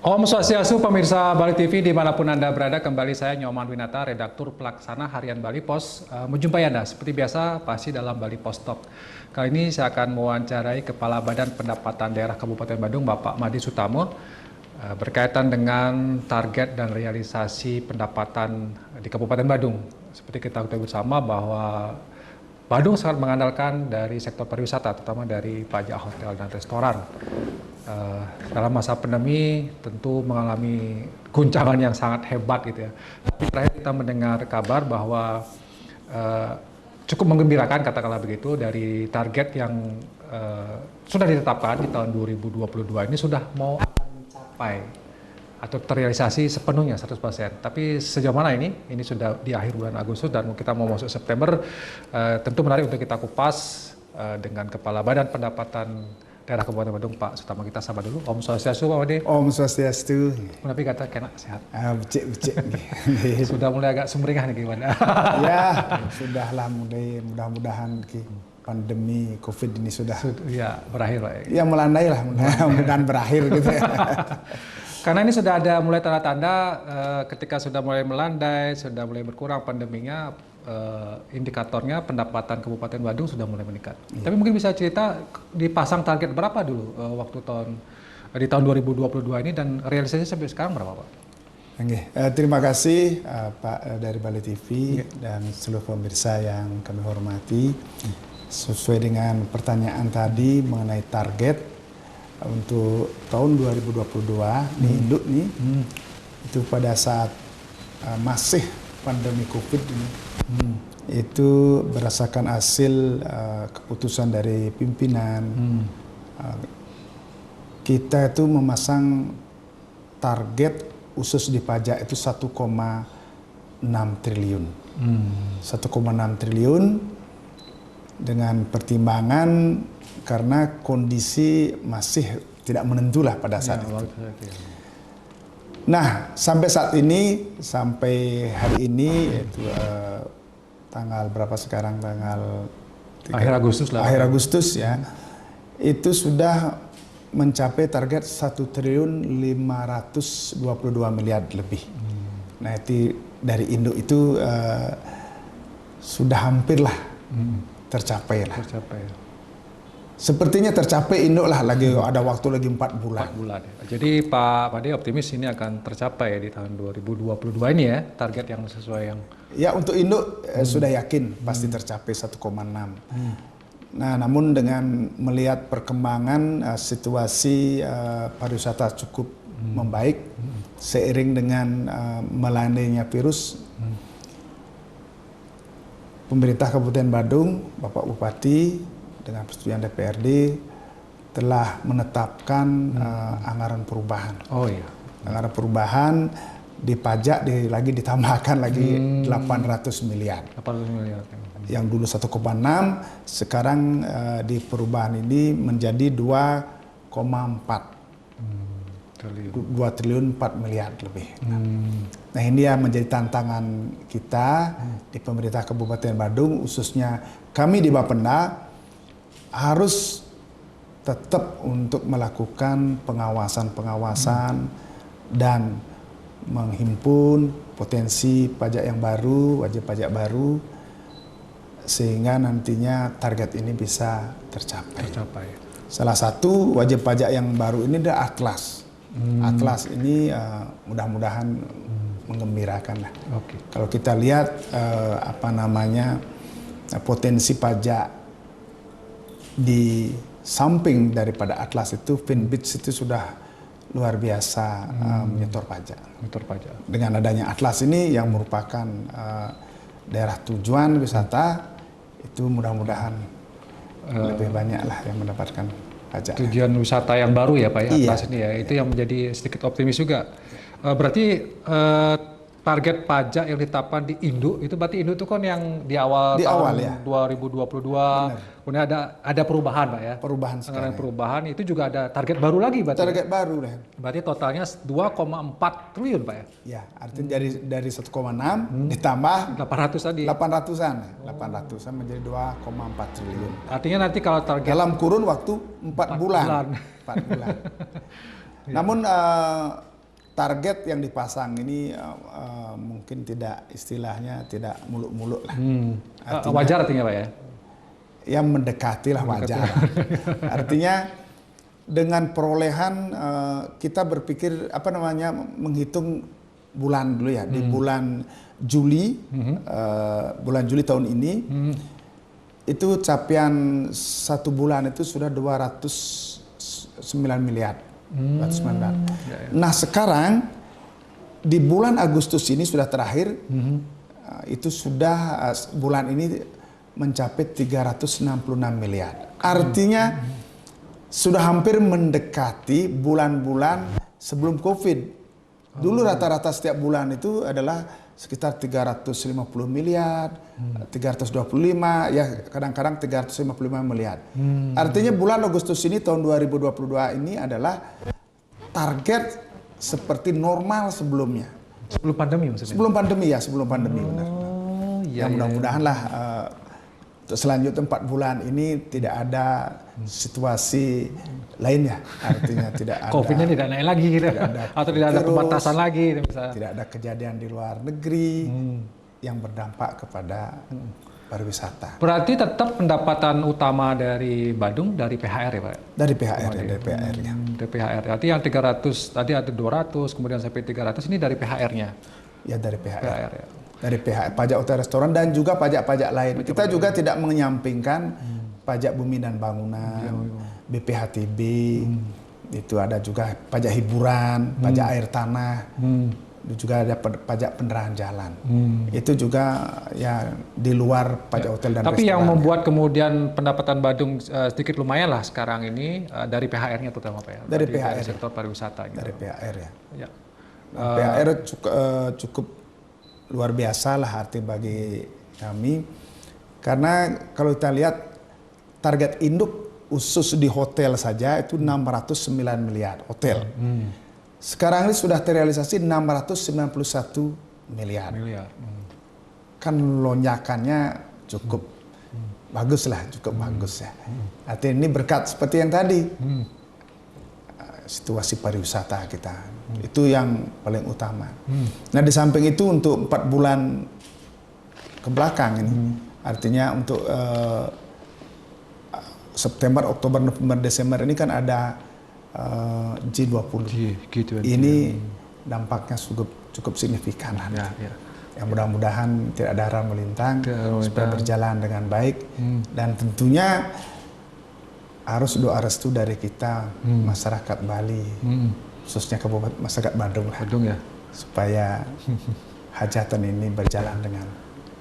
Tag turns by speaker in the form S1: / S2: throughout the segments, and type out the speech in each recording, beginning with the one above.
S1: Om Swastiastu, pemirsa Bali TV dimanapun Anda berada, kembali saya Nyoman Winata, redaktur pelaksana harian Bali Pos, menjumpai Anda seperti biasa pasti dalam Bali Pos Talk. Kali ini saya akan mewawancarai Kepala Badan Pendapatan Daerah Kabupaten Badung, Bapak Madi Sutamo, berkaitan dengan target dan realisasi pendapatan di Kabupaten Badung. Seperti kita ketahui bersama bahwa Badung sangat mengandalkan dari sektor pariwisata, terutama dari pajak hotel dan restoran. Dalam masa pandemi tentu mengalami guncangan yang sangat hebat gitu ya. Tapi terakhir kita mendengar kabar bahwa cukup menggembirakan katakanlah begitu dari target yang sudah ditetapkan di tahun 2022 ini sudah mau mencapai atau terrealisasi sepenuhnya 100%. Tapi sejauh mana ini? Ini sudah di akhir bulan Agustus dan kita mau masuk September. Tentu menarik untuk kita kupas dengan Kepala Badan Pendapatan Daerah Kabupaten Badung, Pak Sutamo. Kita sapa dulu. Om Swastiastu, Pak Madi.
S2: Om Swastiastu.
S1: Tapi kata kena sehat.
S2: Becik.
S1: Sudah mulai agak sumringah nih gimana?
S2: Ya, sudahlah mudah-mudahan pandemi COVID ini sudah
S1: ya berakhir, Pak.
S2: Ya melandai lah, mudah-mudahan berakhir gitu ya.
S1: Karena ini sudah ada mulai tanda-tanda ketika sudah mulai melandai, sudah mulai berkurang pandeminya, indikatornya pendapatan Kabupaten Badung sudah mulai meningkat. Tapi mungkin bisa cerita dipasang target berapa dulu waktu di tahun 2022 ini dan realisasinya sampai sekarang berapa, Pak?
S2: Terima kasih Pak dari Bali TV dan seluruh pemirsa yang kami hormati. Sesuai dengan pertanyaan tadi mengenai target untuk tahun 2022 di induk nih, itu pada saat masih pandemi COVID ini, itu berdasarkan hasil keputusan dari pimpinan, kita itu memasang target khusus di pajak itu 1,6 triliun. 1,6 triliun dengan pertimbangan karena kondisi masih tidak menentulah pada saat itu. Nah, sampai saat ini, sampai hari ini, yaitu tanggal berapa sekarang? Tanggal
S1: akhir Agustus lah.
S2: Akhir Agustus ya, itu sudah mencapai target 1 triliun 522 miliar lebih. Nah, itu dari induk itu sudah hampirlah tercapai lah. Sepertinya tercapai induk lah, lagi ada waktu lagi 4 bulan.
S1: 4 bulan. Jadi Pak Made optimis ini akan tercapai di tahun 2022 ini ya, target yang sesuai yang...
S2: Ya untuk induk sudah yakin pasti tercapai 1,6. Nah namun dengan melihat perkembangan situasi pariwisata cukup membaik, seiring dengan melandainya virus, pemerintah Kabupaten Badung, Bapak Bupati, dengan persetujuan DPRD telah menetapkan anggaran perubahan.
S1: Oh iya.
S2: Anggaran perubahan di pajak lagi ditambahkan lagi 800 miliar.
S1: 800 miliar.
S2: Yang dulu 1,6, sekarang di perubahan ini menjadi 2,4. 2 triliun 4 miliar lebih. Nah ini yang menjadi tantangan kita di pemerintah Kabupaten Badung, khususnya kami di Bapenda, harus tetap untuk melakukan pengawasan dan menghimpun potensi pajak yang baru, wajib pajak baru, sehingga nantinya target ini bisa tercapai. Salah satu wajib pajak yang baru ini adalah Atlas. Atlas ini mudah-mudahan menggembirakan lah. Kalau kita lihat potensi pajak di samping daripada Atlas itu, Finbits itu sudah luar biasa menyetor pajak. Dengan adanya Atlas ini yang merupakan daerah tujuan wisata, itu mudah-mudahan lebih banyak lah yang mendapatkan pajak.
S1: Tujuan wisata yang baru ya Pak ya, Atlas ini ya, itu yang menjadi sedikit optimis juga. Berarti target pajak yang ditetapkan di induk itu berarti induk itu kan yang di awal tahun ya. 2022. Benar. Kemudian ada perubahan Pak ya. Perubahan itu juga ada target baru lagi berarti.
S2: Target baru deh.
S1: Berarti totalnya 2,4 triliun Pak ya.
S2: Ya, artinya dari 1,6 ditambah
S1: 800 tadi.
S2: 800-an menjadi 2,4 triliun.
S1: Artinya nanti kalau target
S2: dalam kurun waktu 4 bulan. 4 bulan. Namun target yang dipasang ini mungkin tidak istilahnya tidak muluk-muluk lah.
S1: Wajar artinya Pak ya?
S2: Ya mendekati lah wajar. Artinya dengan perolehan kita berpikir menghitung bulan dulu ya. Di bulan Juli, bulan Juli tahun ini itu capaian satu bulan itu sudah 209 miliar. Nah sekarang di bulan Agustus ini sudah terakhir, itu sudah bulan ini mencapai 366 miliar. Artinya sudah hampir mendekati bulan-bulan sebelum COVID. Dulu rata-rata setiap bulan itu adalah sekitar 350 miliar, 325, ya kadang-kadang 355 miliar. Artinya bulan Agustus ini tahun 2022 ini adalah target seperti normal sebelumnya.
S1: Sebelum pandemi maksudnya?
S2: Sebelum pandemi ya, sebelum pandemi benar.
S1: Iya,
S2: mudah-mudahan lah selanjutnya 4 bulan ini tidak ada situasi lainnya, artinya tidak ada
S1: COVID-nya tidak naik lagi gitu, atau tidak ada pembatasan lagi misalnya.
S2: Tidak ada kejadian di luar negeri yang berdampak kepada pariwisata.
S1: Berarti tetap pendapatan utama dari Badung dari PHR ya Pak?
S2: Dari PHR ya, dari PHR-nya.
S1: Dari PHR. Artinya yang 300 tadi ada 200 kemudian sampai 300 ini dari PHR-nya.
S2: Ya dari PHR.
S1: Ya.
S2: Dari PHR, pajak hotel restoran dan juga pajak-pajak lain. Kita juga tidak menyampingkan pajak bumi dan bangunan, BPHTB, itu ada juga pajak hiburan, pajak air tanah, juga ada pajak penerangan jalan. Itu juga ya di luar pajak hotel dan
S1: Tapi
S2: restoran.
S1: yang membuat kemudian pendapatan Badung sedikit lumayan lah sekarang ini dari PHR-nya terutama Pak ya?
S2: Dari PHR.
S1: Dari sektor pariwisata. Gitu.
S2: Dari PHR ya.
S1: Ya.
S2: PHR cukup luar biasa lah arti bagi kami. Karena kalau kita lihat target induk khusus di hotel saja itu 609 miliar hotel. Sekarang ini sudah terrealisasi 691 miliar. Kan lonjakannya cukup bagus lah, cukup bagus ya. Artinya ini berkat seperti yang tadi. Situasi pariwisata kita. Itu yang paling utama. Nah di samping itu untuk 4 bulan ke belakang ini, artinya untuk September, Oktober, November, Desember ini kan ada G20. Ini dampaknya cukup signifikan lah. Yang mudah-mudahan tidak ada haram melintang, supaya berjalan dengan baik. Dan tentunya harus doa restu dari kita masyarakat Bali, khususnya Kabupaten masyarakat Badung lah, supaya hajatan ini berjalan dengan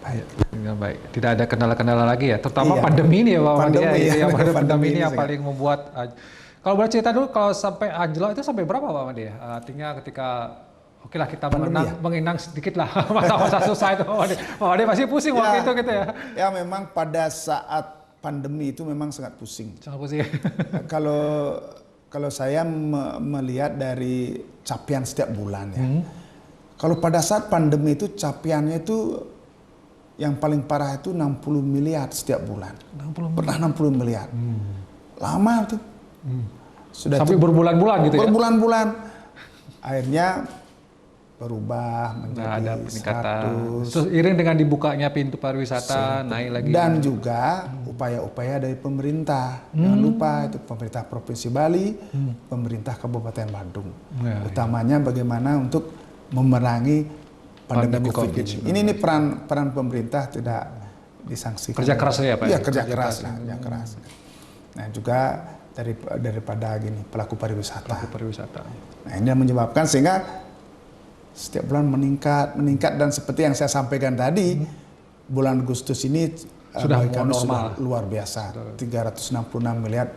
S2: baik.
S1: Dengan baik. Tidak ada kendala-kendala lagi ya, terutama pandemi ini ya Pak Mandi. Pandemi ini yang paling membuat. Kalau boleh cerita dulu, kalau sampai anjlok itu sampai berapa Pak Mandi? Artinya ketika oke lah kita mengenang sedikit lah masa-masa susah itu Pak Mandi masih pusing waktu itu gitu ya.
S2: Ya memang pada saat pandemi itu memang sangat pusing.
S1: Sangat pusing. Kalau saya melihat dari capaian setiap bulan ya. Kalau pada saat pandemi itu capaiannya itu yang paling parah itu 60 miliar setiap bulan. Pernah 60 miliar. Lama tuh. Sudah sampai berbulan-bulan gitu ya.
S2: Berbulan-bulan. Akhirnya berubah menjadi
S1: ada peningkatan. Terus iring dengan dibukanya pintu pariwisata naik lagi.
S2: Dan juga upaya-upaya dari pemerintah. Jangan lupa itu pemerintah Provinsi Bali, pemerintah Kabupaten Badung. Utamanya bagaimana untuk memerangi pandemi COVID ini. Ini peran pemerintah tidak disangsikan.
S1: Kerja keras ya Pak?
S2: Iya, kerja keras. Nah juga daripada pelaku pariwisata. Nah ini yang menyebabkan sehingga setiap bulan meningkat dan seperti yang saya sampaikan tadi, bulan Agustus ini
S1: sudah
S2: kami
S1: normal,
S2: sudah luar biasa, 366 miliar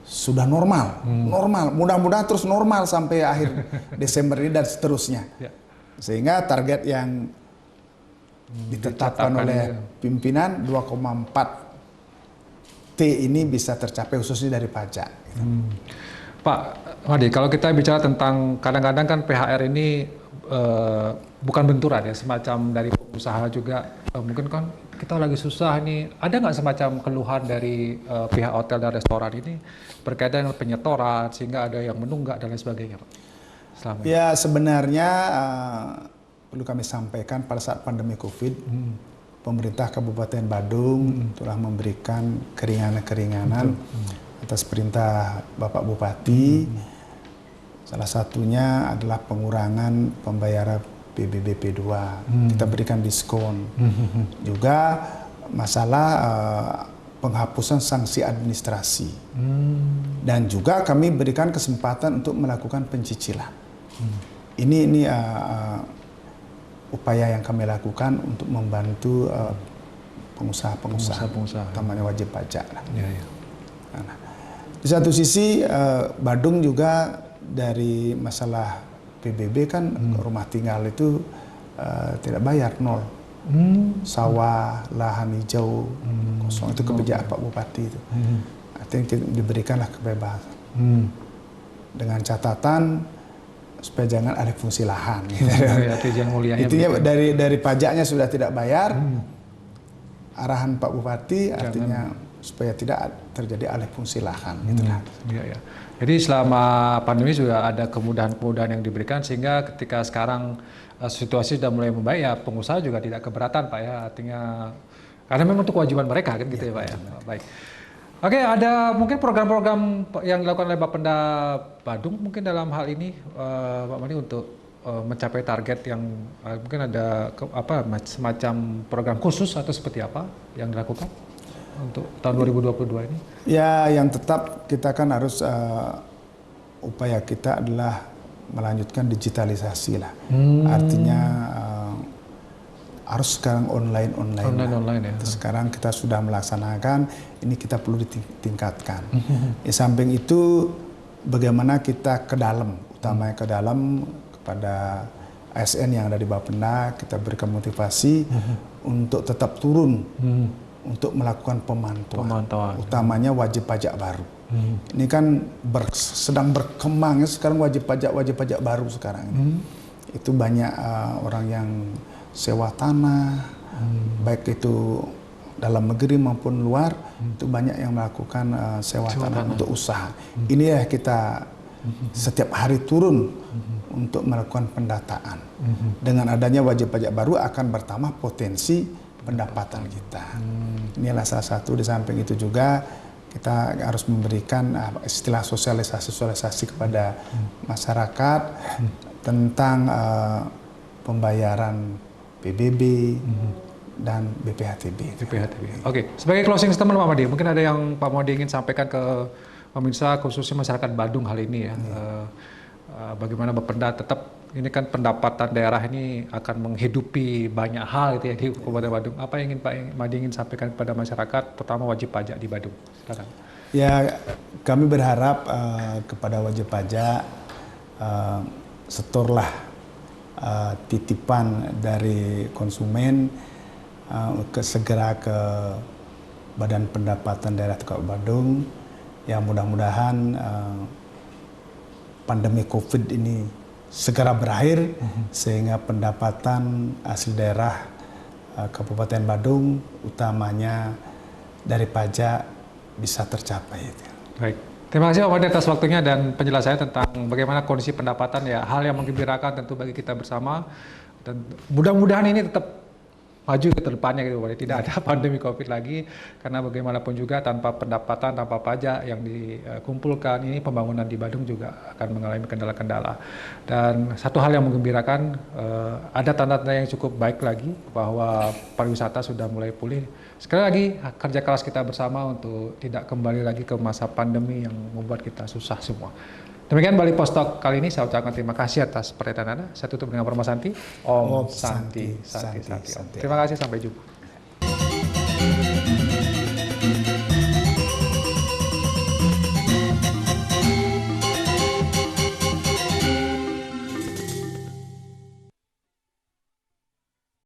S2: sudah normal, normal. Mudah-mudahan terus normal sampai akhir Desember ini dan seterusnya, sehingga target yang ditetapkan oleh pimpinan 2,4 T ini bisa tercapai khususnya dari pajak.
S1: Pak Madi, kalau kita bicara tentang kadang-kadang kan PHR ini bukan benturan ya, semacam dari pengusaha juga mungkin kan kita lagi susah nih, ada nggak semacam keluhan dari pihak hotel dan restoran ini berkaitan dengan penyetoran sehingga ada yang menunggak dan lain sebagainya Pak? selama ini?
S2: Ya sebenarnya perlu kami sampaikan pada saat pandemi COVID, pemerintah Kabupaten Badung telah memberikan keringanan-keringanan atas perintah Bapak Bupati. Salah satunya adalah pengurangan pembayaran PBB P2. Kita berikan diskon. Juga masalah penghapusan sanksi administrasi. Dan juga kami berikan kesempatan untuk melakukan pencicilan. Ini upaya yang kami lakukan untuk membantu pengusaha-pengusaha, utamanya wajib pajak.
S1: Ya, ya.
S2: Nah, di satu sisi Badung juga dari masalah PBB kan rumah tinggal itu tidak bayar, nol. Sawah, lahan hijau kosong itu kebijakan Pak Bupati itu. Artinya diberikanlah kebebasan. Dengan catatan supaya jangan alih fungsi lahan. Intinya dari pajaknya sudah tidak bayar. Arahan Pak Bupati artinya supaya tidak terjadi alih fungsi lahan.
S1: Ya. Jadi selama pandemi juga ada kemudahan-kemudahan yang diberikan sehingga ketika sekarang situasi sudah mulai membaik ya pengusaha juga tidak keberatan Pak ya, artinya karena memang itu kewajiban mereka kan gitu ya Pak ya. Baik. Oke, ada mungkin program-program yang dilakukan oleh Bapenda Badung mungkin dalam hal ini Pak Madi untuk mencapai target yang mungkin ada semacam program khusus atau seperti apa yang dilakukan untuk tahun 2022 ini?
S2: Ya, yang tetap kita kan harus upaya kita adalah melanjutkan digitalisasi lah. Artinya harus sekarang online
S1: ya.
S2: Sekarang kita sudah melaksanakan, ini kita perlu ditingkatkan. Di samping itu bagaimana kita ke dalam, utamanya ke dalam kepada ASN yang ada di Bapenda, kita berikan motivasi untuk tetap turun untuk melakukan pemantauan. Utamanya wajib pajak baru. Ini kan sedang berkembang sekarang wajib pajak baru sekarang ini. Itu banyak orang yang sewa tanah, baik itu dalam negeri maupun luar, itu banyak yang melakukan sewa tanah untuk usaha. Ini ya kita setiap hari turun untuk melakukan pendataan. Dengan adanya wajib pajak baru akan bertambah potensi pendapatan kita. Inilah salah satu. Di samping itu juga kita harus memberikan istilah sosialisasi kepada masyarakat tentang pembayaran PBB dan BPHTB.
S1: Oke, sebagai closing statement Pak Madi, mungkin ada yang Pak Madi ingin sampaikan ke pemirsa khususnya masyarakat Badung hal ini ya. Bagaimana Bapenda tetap ini kan pendapatan daerah ini akan menghidupi banyak hal itu ya di Kabupaten Badung. Apa yang ingin Pak Madi ingin sampaikan kepada masyarakat, terutama wajib pajak di Badung? Silakan.
S2: Ya, kami berharap kepada wajib pajak setorlah titipan dari konsumen segera ke Badan Pendapatan Daerah Kabupaten Badung, yang mudah-mudahan pandemi COVID ini segera berakhir sehingga pendapatan asli daerah Kabupaten Badung utamanya dari pajak bisa tercapai.
S1: Baik. Terima kasih Pak Madi atas waktunya dan penjelasannya tentang bagaimana kondisi pendapatan ya, hal yang menggembirakan tentu bagi kita bersama, dan mudah-mudahan ini tetap maju ke depannya gitu Pak. Tidak ada pandemi COVID lagi, karena bagaimanapun juga tanpa pendapatan, tanpa pajak yang dikumpulkan ini pembangunan di Badung juga akan mengalami kendala-kendala. Dan satu hal yang menggembirakan, ada tanda-tanda yang cukup baik lagi bahwa pariwisata sudah mulai pulih. Sekali lagi kerja keras kita bersama untuk tidak kembali lagi ke masa pandemi yang membuat kita susah semua. Demikian Bali Post Talk kali ini, saya ucapkan terima kasih atas perhatian Anda. Saya tutup dengan Perma Santi. Om Santi. Terima kasih, sampai jumpa.